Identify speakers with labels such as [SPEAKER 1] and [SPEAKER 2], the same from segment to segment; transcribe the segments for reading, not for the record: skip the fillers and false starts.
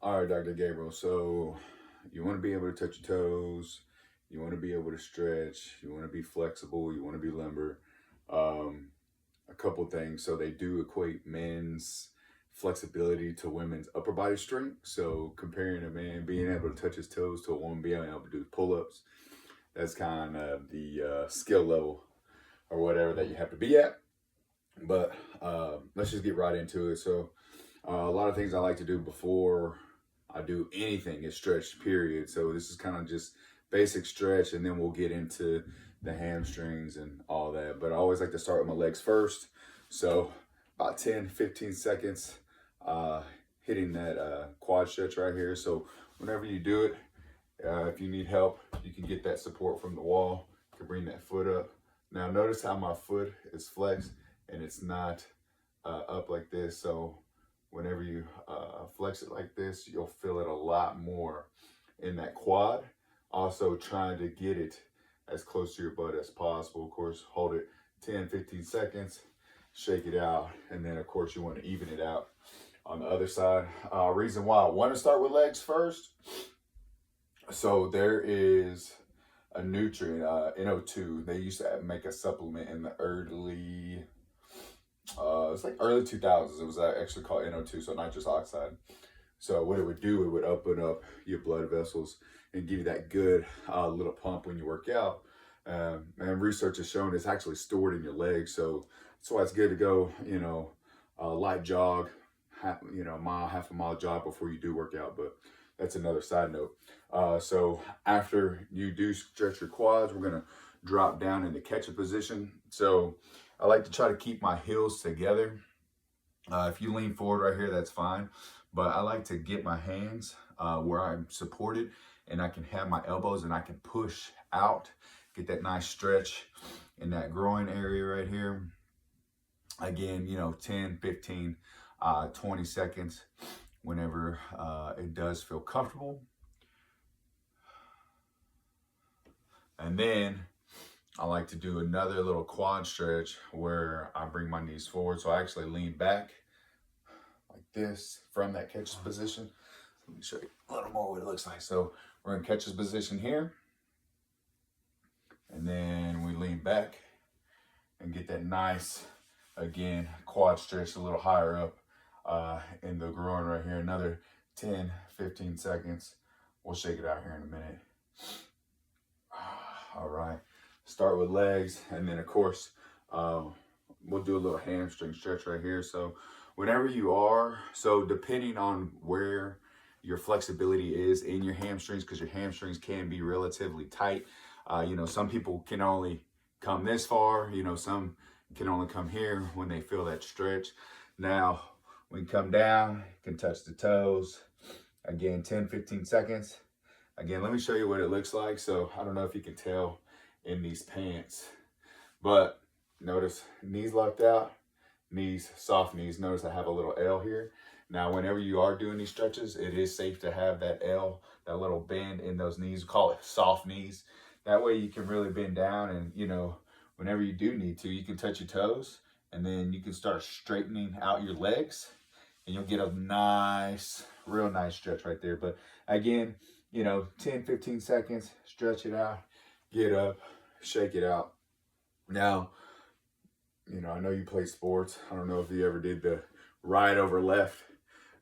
[SPEAKER 1] All right, Dr. Gabriel. So you want to be able to touch your toes. You want to be able to stretch. You want to be flexible. You want to be limber. Um, a couple things. So they do equate men's flexibility to women's upper body strength. So comparing a man being able to touch his toes to a woman being able to do pull-ups, that's kind of the skill level or whatever that you have to be at. But let's just get right into it. So a lot of things I like to do before I do anything is stretch, period. So this is kind of just basic stretch, and then we'll get into the hamstrings and all that. But I always like to start with my legs first. So about 10, 15 seconds, uh, hitting that quad stretch right here. So whenever you do it, if you need help, you can get that support from the wall. You can bring that foot up. Now notice how my foot is flexed and it's not up like this. So whenever you flex it like this, you'll feel it a lot more in that quad. Also trying to get it as close to your butt as possible. Of course, hold it 10, 15 seconds, shake it out, and then of course you want to even it out on the other side. Reason why I want to start with legs first. So there is a nutrient, NO2. They used to make a supplement in the it's like early 2000s. It was actually called NO2, so nitrous oxide. So what it would do, it would open up your blood vessels and give you that good little pump when you work out. And research has shown it's actually stored in your legs. So that's why it's good to go, light jog, half a mile jog before you do work out. But that's another side note. So after you do stretch your quads, we're going to drop down into catcher position. So I like to try to keep my heels together. If you lean forward right here, that's fine. But I like to get my hands where I'm supported, and I can have my elbows and I can push out, get that nice stretch in that groin area right here. Again, 10, 15, 20 seconds whenever it does feel comfortable. And then I like to do another little quad stretch where I bring my knees forward. So I actually lean back like this from that catcher's position. Let me show you a little more what it looks like. So we're in catcher's position here. And then we lean back and get that nice, again, quad stretch a little higher up in the groin right here. Another 10, 15 seconds. We'll shake it out here in a minute. All right. Start with legs, and then of course we'll do a little hamstring stretch right here. So whenever you are, so depending on where your flexibility is in your hamstrings, because your hamstrings can be relatively tight. Some people can only come this far, some can only come here when they feel that stretch. Now when you come down, you can touch the toes. Again, 10, 15 seconds. Again, let me show you what it looks like. So I don't know if you can tell in these pants, but notice knees left out, knees, soft knees. Notice I have a little L here. Now, whenever you are doing these stretches, it is safe to have that L, that little bend in those knees. We call it soft knees. That way you can really bend down, and whenever you do need to, you can touch your toes, and then you can start straightening out your legs, and you'll get a nice, real nice stretch right there. But again, 10, 15 seconds, stretch it out, get up, shake it out. Now, I know you play sports. I don't know if you ever did the right over left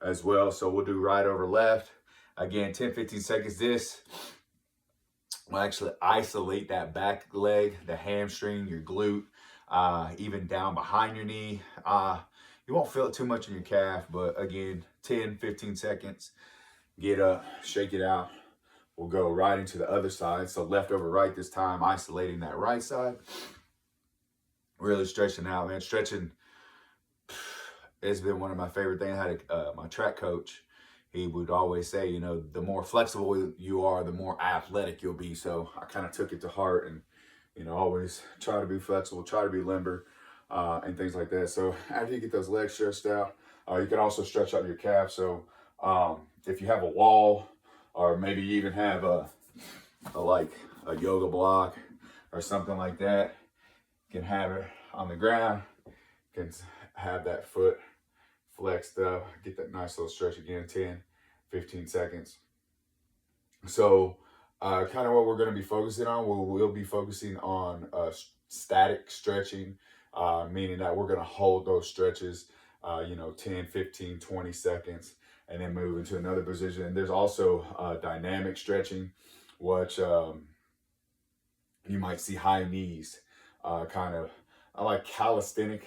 [SPEAKER 1] as well. So we'll do right over left. Again, 10, 15 seconds. This will actually isolate that back leg, the hamstring, your glute, even down behind your knee. You won't feel it too much in your calf, but again, 10, 15 seconds. Get up, shake it out. We'll go right into the other side. So left over right this time, isolating that right side. Really stretching out, man. Stretching, it's been one of my favorite things. I had my track coach. He would always say, the more flexible you are, the more athletic you'll be. So I kind of took it to heart and, always try to be flexible, try to be limber, and things like that. So after you get those legs stretched out, you can also stretch out your calf. So if you have a wall, or maybe you even have a yoga block or something like that, you can have it on the ground, you can have that foot flexed up, get that nice little stretch again, 10, 15 seconds. So kind of what we're going to be focusing on, we'll be focusing on static stretching, meaning that we're going to hold those stretches, 10, 15, 20 seconds, and then move into another position. And there's also dynamic stretching, which you might see high knees, kind of, I like calisthenic.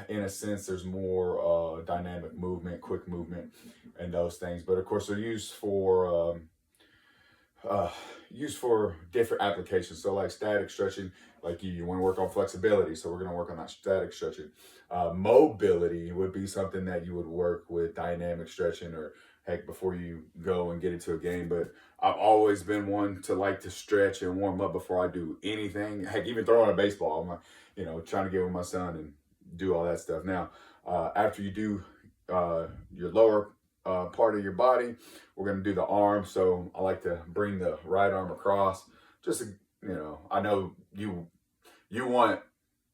[SPEAKER 1] In a sense, there's more dynamic movement, quick movement, and those things. But of course, they're used for different applications. So like static stretching, like you want to work on flexibility, so we're going to work on that static stretching. Mobility would be something that you would work with dynamic stretching, or heck, before you go and get into a game. But I've always been one to like to stretch and warm up before I do anything. Heck, even throwing a baseball, I'm like, trying to get with my son and do all that stuff. Now, after you do your lower part of your body, we're going to do the arm. So I like to bring the right arm across. Just, I know you want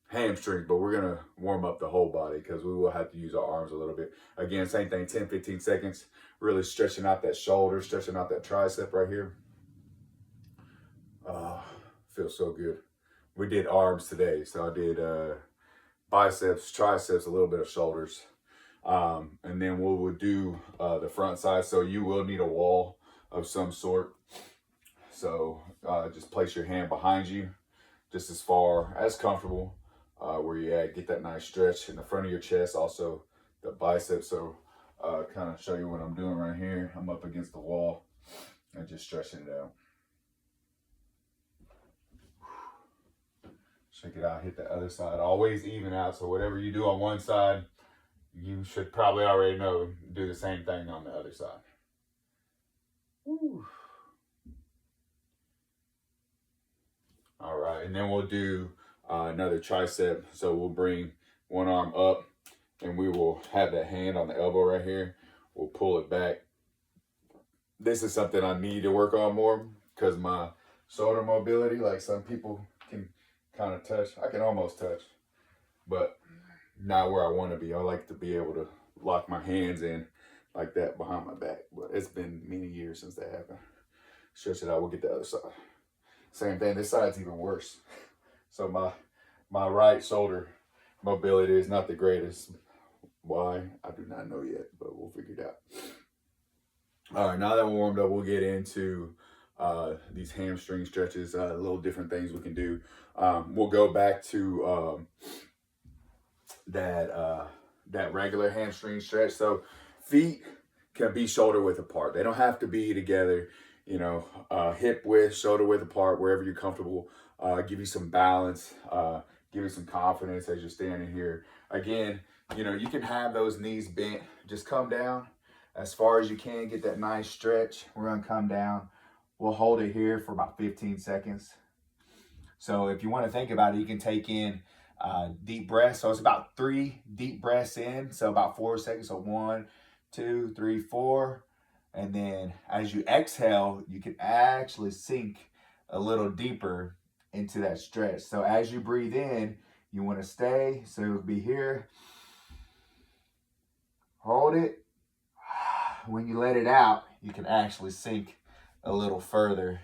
[SPEAKER 1] hamstrings, but we're going to warm up the whole body because we will have to use our arms a little bit. Again, same thing, 10, 15 seconds, really stretching out that shoulder, stretching out that tricep right here. Feels so good. We did arms today. So I did biceps, triceps, a little bit of shoulders. And then we will do the front side. So you will need a wall of some sort. So just place your hand behind you, just as far as comfortable where you're at. Get that nice stretch in the front of your chest, also the biceps. So kind of show you what I'm doing right here. I'm up against the wall and just stretching it out. Check it out, hit the other side. Always even out, so whatever you do on one side, you should probably already know, do the same thing on the other side. Woo. All right, and then we'll do another tricep. So we'll bring one arm up, and we will have that hand on the elbow right here. We'll pull it back. This is something I need to work on more because my shoulder mobility, like some people can kind of touch. I can almost touch, but not where I want to be. I like to be able to lock my hands in like that behind my back, but it's been many years since that happened. Stretch it out, we'll get the other side. Same thing, this side's even worse. So my right shoulder mobility is not the greatest. Why? I do not know yet, but we'll figure it out. All right, now that we're warmed up, we'll get into these hamstring stretches, little different things we can do. We'll go back to that regular hamstring stretch. So feet can be shoulder width apart. They don't have to be together, hip width, shoulder width apart, wherever you're comfortable. Give you some balance, give you some confidence as you're standing here. Again, you can have those knees bent. Just come down as far as you can, get that nice stretch. We're gonna come down. We'll hold it here for about 15 seconds. So if you want to think about it, you can take in deep breaths. So it's about 3 deep breaths in. So about 4 seconds. So 1, 2, 3, 4. And then as you exhale, you can actually sink a little deeper into that stretch. So as you breathe in, you want to stay. So it'll be here. Hold it. When you let it out, you can actually sink a little further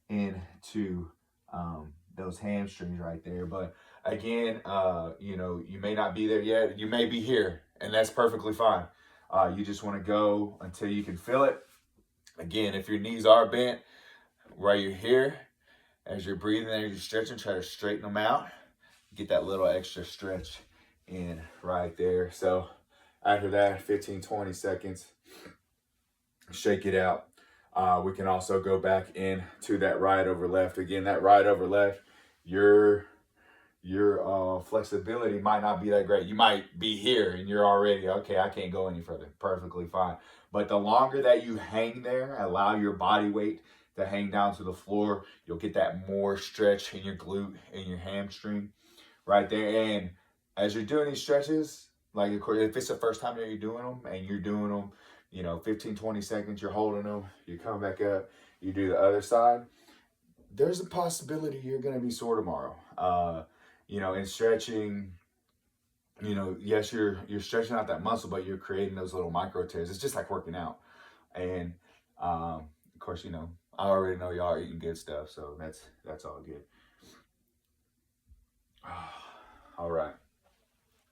[SPEAKER 1] into those hamstrings right there. But again, you may not be there yet. You may be here, and that's perfectly fine. You just want to go until you can feel it. Again, if your knees are bent, right you're here, as you're breathing and you're stretching, try to straighten them out. Get that little extra stretch in right there. So after that, 15, 20 seconds, shake it out. We can also go back into that right over left. Again, that right over left, your flexibility might not be that great. You might be here and you're already, okay, I can't go any further. Perfectly fine. But the longer that you hang there, allow your body weight to hang down to the floor, you'll get that more stretch in your glute and your hamstring right there. And as you're doing these stretches, like of course, if it's the first time that you're doing them and you're doing them, 15, 20 seconds, you're holding them, you come back up, you do the other side, there's a possibility you're going to be sore tomorrow. In stretching, yes, you're stretching out that muscle, but you're creating those little micro tears. It's just like working out. And of course, you know, I already know y'all are eating good stuff, so that's all good. All right.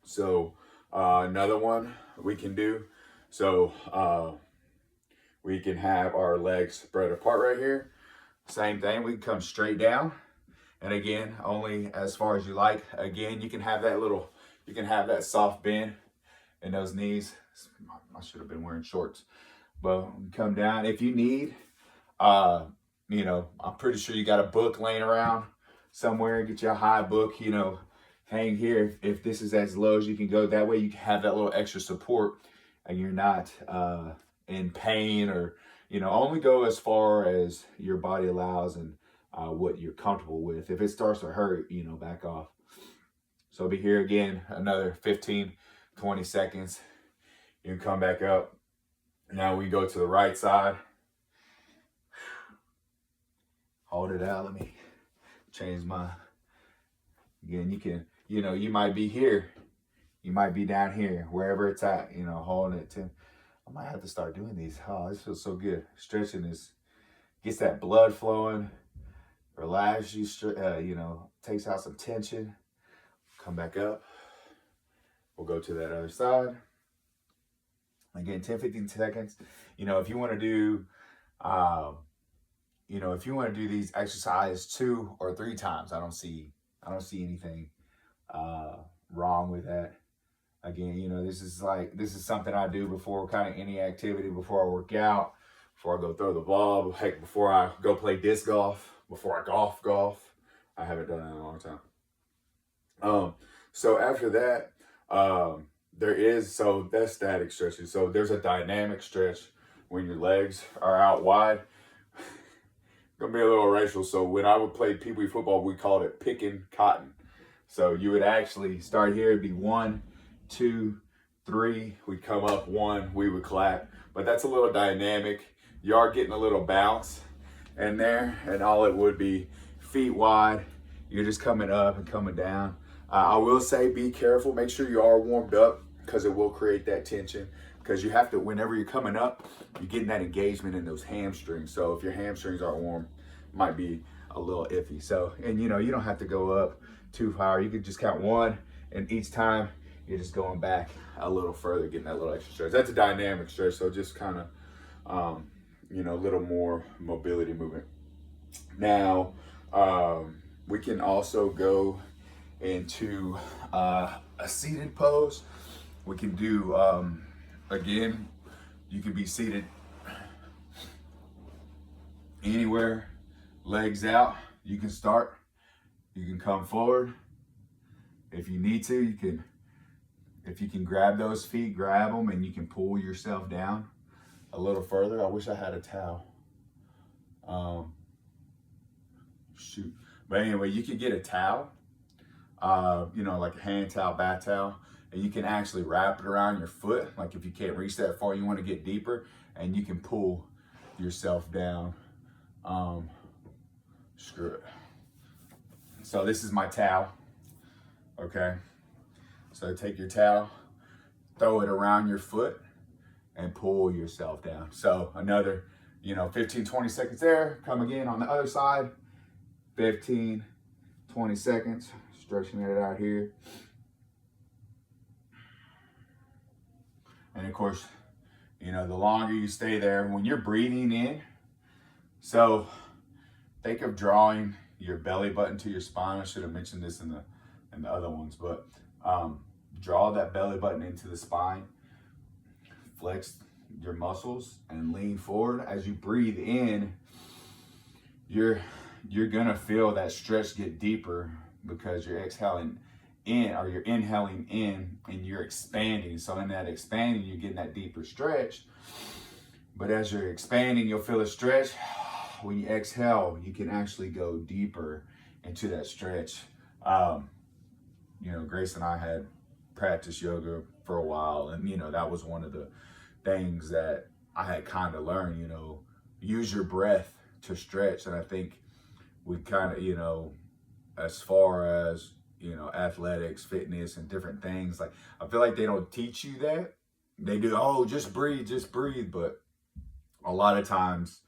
[SPEAKER 1] So another one we can do. So we can have our legs spread apart right here. Same thing. We can come straight down, and again, only as far as you like. Again, you can have that little, you can have that soft bend in those knees. I should have been wearing shorts, but come down if you need. Uh, you know, I'm pretty sure you got a book laying around somewhere. Get you a high book, you know, hang here. If this is as low as you can go, that way you can have that little extra support and you're not in pain, or, you know, only go as far as your body allows and what you're comfortable with. If it starts to hurt, you know, back off. So I'll be here again, another 15, 20 seconds. You can come back up. Now we go to the right side. Hold it out. Let me change my, again, you can, you know, you might be here. You might be down here, wherever it's at, you know, holding it to. I might have to start doing these. Oh, this feels so good. Stretching this gets that blood flowing, relax you, you know, takes out some tension. Come back up. We'll go to that other side. Again, 10, 15 seconds. You know, if you want to do, you know, if you want to do these exercises 2 or 3 times, I don't see anything wrong with that. Again, you know, this is something I do before kind of any activity, before I work out, before I go throw the ball, heck, before I go play disc golf, before I golf. I haven't done that in a long time. So after that, so that's static stretching. So there's a dynamic stretch when your legs are out wide. Gonna be a little racial. So when I would play Pee Wee football, we called it picking cotton. So you would actually start here, it'd be 1, 2, 3. We'd come up 1, we would clap. But that's a little dynamic. You are getting a little bounce in there, and all it would be feet wide. You're just coming up and coming down. I will say be careful. Make sure you are warmed up, because it will create that tension. Because you have to, whenever you're coming up, you're getting that engagement in those hamstrings. So if your hamstrings aren't warm, it might be a little iffy. So, and you know, you don't have to go up too far. You could just count 1, and each time you're just going back a little further, getting that little extra stretch. That's a dynamic stretch, so just kind of, you know, a little more mobility movement. Now, we can also go into a seated pose. We can do, again, you can be seated anywhere, legs out. You can start. You can come forward. If you need to, if you can grab those feet, grab them, and you can pull yourself down a little further. I wish I had a towel. Shoot. But anyway, you can get a towel, you know, like a hand towel, bath towel, and you can actually wrap it around your foot. Like if you can't reach that far, you want to get deeper, and you can pull yourself down. Screw it. So this is my towel, okay? So take your towel, throw it around your foot, and pull yourself down. So another, you know, 15, 20 seconds there. Come again on the other side. 15, 20 seconds. Stretching it out here. And of course, you know, the longer you stay there, when you're breathing in, so think of drawing your belly button to your spine. I should have mentioned this in the other ones, but draw that belly button into the spine, flex your muscles, and lean forward. As you breathe in, you're gonna feel that stretch get deeper, because you're exhaling in, or you're inhaling in, and you're expanding. So in that expanding, you're getting that deeper stretch. But as you're expanding, you'll feel a stretch. When you exhale, you can actually go deeper into that stretch. You know, Grace and I had practiced yoga for a while, and you know, that was one of the things that I had kind of learned, you know, use your breath to stretch. And I think we kind of, you know, as far as, you know, athletics, fitness, and different things, like I feel like they don't teach you that. They do, oh, just breathe, but a lot of times,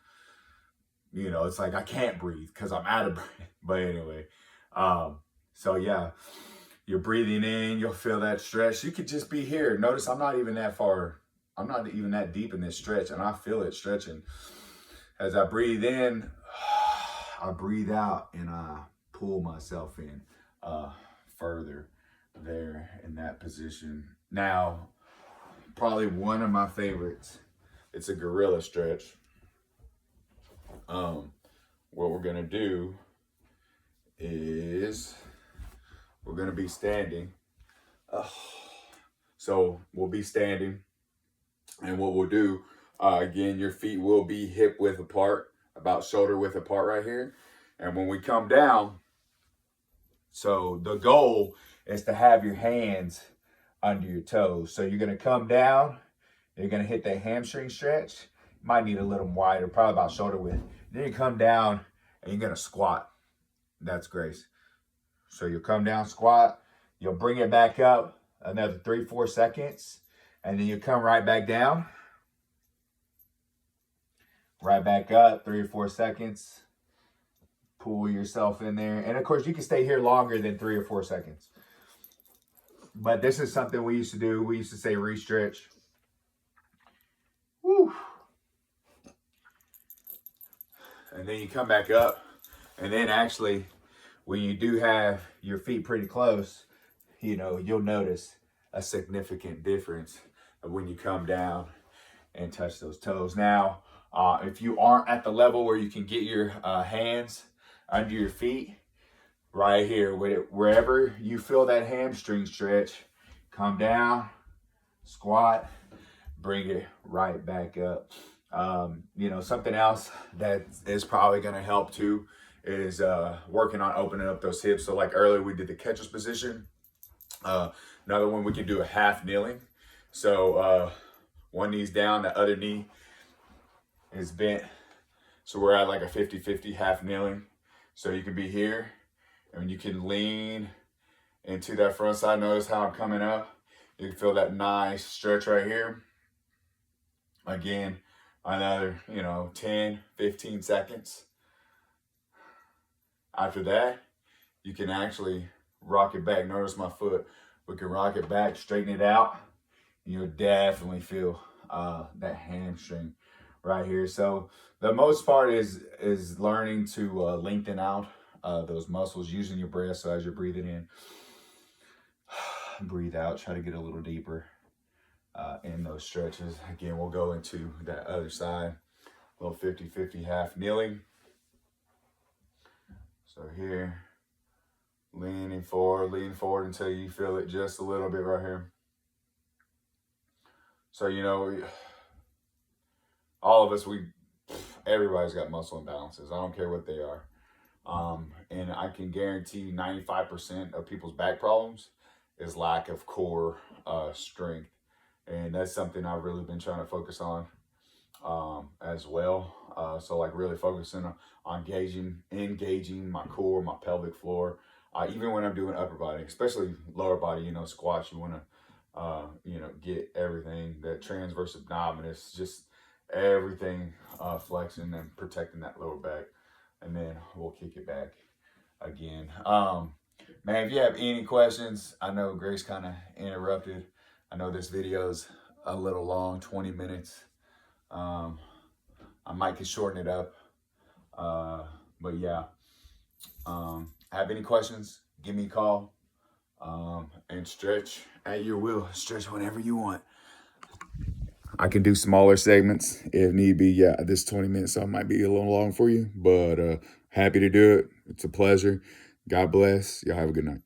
[SPEAKER 1] you know, it's like I can't breathe because I'm out of breath. But anyway, so yeah, you're breathing in, you'll feel that stretch. You could just be here. Notice I'm not even that far. I'm not even that deep in this stretch, and I feel it stretching. As I breathe in, I breathe out, and I pull myself in further there in that position. Now, probably one of my favorites, it's a gorilla stretch. What we're gonna do is we're gonna be standing. So we'll be standing, and what we'll do, again, your feet will be hip width apart, about shoulder width apart right here. And when we come down, so the goal is to have your hands under your toes. So you're gonna come down, you're gonna hit that hamstring stretch. Might need a little wider, probably about shoulder width. Then you come down and you're gonna squat. That's Grace. So you'll come down, squat, you'll bring it back up another 3-4 seconds, and then you come right back down. Right back up, 3 or 4 seconds. Pull yourself in there. And of course, you can stay here longer than 3 or 4 seconds. But this is something we used to do. We used to say re-stretch. Woo. And then you come back up. And then actually, when you do have your feet pretty close, you know, you'll notice a significant difference when you come down and touch those toes. Now, if you aren't at the level where you can get your hands under your feet, right here, wherever you feel that hamstring stretch, come down, squat, bring it right back up. You know, something else that is probably going to help too is working on opening up those hips. So like earlier we did the catcher's position. Another one, we can do a half kneeling. So one knee's down, the other knee is bent. So we're at like a 50-50 half kneeling. So you can be here and you can lean into that front side. Notice how I'm coming up. You can feel that nice stretch right here. Again, another, 10, 15 seconds. After that, you can actually rock it back. Notice my foot. We can rock it back, straighten it out. You'll definitely feel that hamstring right here. So the most part is learning to lengthen out those muscles using your breath. So as you're breathing in, breathe out, try to get a little deeper in those stretches. Again, we'll go into that other side, a little 50-50 half kneeling. So here, lean forward until you feel it just a little bit right here. So, all of us, everybody's got muscle imbalances. I don't care what they are. And I can guarantee 95% of people's back problems is lack of core strength. And that's something I've really been trying to focus on as well. So like really focusing on engaging my core, my pelvic floor. Even when I'm doing upper body, especially lower body, squats, you want to, get everything, that transverse abdominis, just everything flexing and protecting that lower back. And then we'll kick it back again. Man, if you have any questions, I know Grace kind of interrupted. I know this video's a little long, 20 minutes. I might could shorten it up. But yeah, have any questions, give me a call, and stretch at your will. Stretch whenever you want. I can do smaller segments if need be. Yeah, this 20 minutes, so it might be a little long for you, but happy to do it. It's a pleasure. God bless. Y'all have a good night.